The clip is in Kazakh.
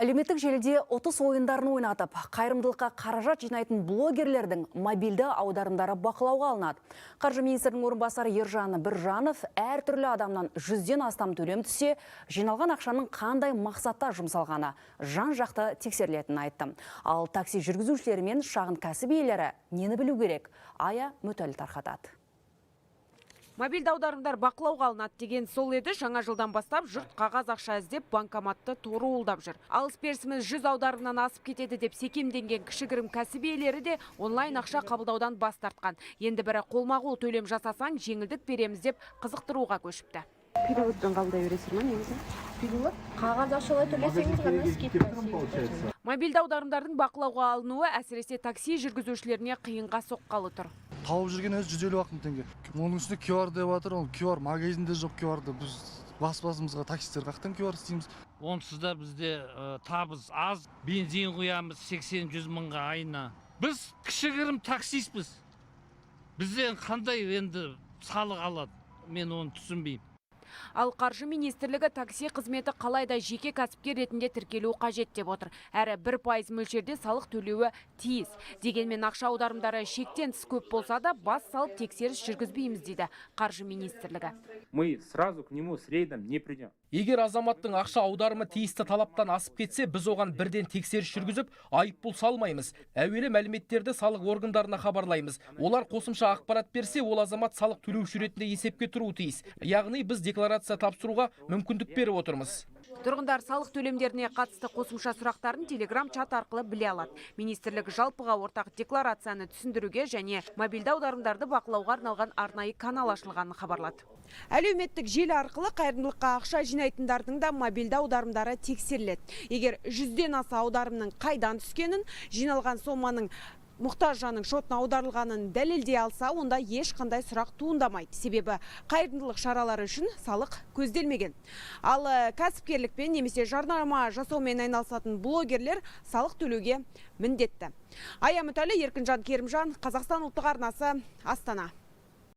Әлеуметтік желіде 30 ойындарын ойнатып, қайырымдылыққа қаражат жинайтын блогерлердің мобильді аударымдары бақылауға алынады. Қаржы министрінің орынбасары Ержан Біржанов әртүрлі адамнан 100-ден астам төлем түссе, жиналған ақшаның қандай мақсатта жұмсалғаны жан-жақты тексерілетінін айтты. Ал такси жүргізушілері мен шағын кәсіп иелері нені білу керек? Ая Мүтәлі тарқатады. Мобильді аударымдар бақылауға алынады деген сол еді. Жаңа жылдан бастап жұрт қағаз ақша іздеп банкоматты торуылдап жүр. Алыс берісіміз 100 аударымнан асып кетеді деп секемденген кішігірім кәсіп иелері де онлайн ақша қабылдаудан бас тартқан. Енді бірі қолма-қол төлем жасасаң жеңілдік береміз деп қызықтыруға көшіпті. Переводпен қабылдай бересіз ме негізі? Перевод қағаз ақшалай төлесеңіз ғана скидка. Мобильді аударымдардың бақылауға алынуы әсіресе такси жүргізушілеріне қиынға соққалы тұр. Тауып жүрген өзі 150 теңге. Оның үстіне QR деп жатыр, ол QR магазинде жоқ QR-ды. Біз бас-басымызға таксистер қақтан QR істейміз. Онсыз да бізде табыс аз, бензин құямыз 80-100 мыңға айына. Біз кішігірім таксистпіз. Бізден қандай енді салық алады? Мен оны түсінбеймін. Ал қаржы министрлігі такси қызметі қалайда жеке кәсіпкер ретінде тіркелуі қажет деп отыр. Әрі 1% мөлшерде салық төлеуі тиіс. Дегенмен ақша аударымдары шектен тыс көп болса да бас салып тексеріс жүргізбейміз дейді қаржы министрлігі. Мы сразу к нему с рейдом не придем. Егер азаматтың ақша аударымы тиісті талаптан асып кетсе, біз оған бірден тексеріс жүргізіп, айыппұл салмаймыз. Әуелі мәліметтерді салық органдарына хабарлаймыз. Олар қосымша ақпарат берсе, ол азамат салық төлеуші ретінде есепке тұруы тиіс. Яғни біз декларация тапсыруға мүмкіндік беріп отырмыз. Тұрғындар салық төлемдеріне қатысты қосымша сұрақтарын Telegram чат арқылы біле алады. Министрлік жалпыға ортақ декларацияны түсіндіруге және мобильді аударымдарды бақылауға арналған арнайы канал ашылғанын хабарлады. Әлеуметтік желі арқылы қайырымдылыққа ақша жинайтындардың да мобильді аударымдары тексеріледі. Егер 100-ден аса аударымның қайдан түскенін, жиналған соманың мұқтаж жанның шотына аударылғанын дәлелдей алса, онда ешқандай сұрақ туындамайды. Себебі қайырымдылық шаралары үшін салық көзделмеген. Ал кәсіпкерлікпен немесе жарнама жасаумен айналысатын блогерлер салық төлеуге міндетті. Ая Мүтәлі, Еркінжан Керімжан, Қазақстан ұлттық арнасы, Астана.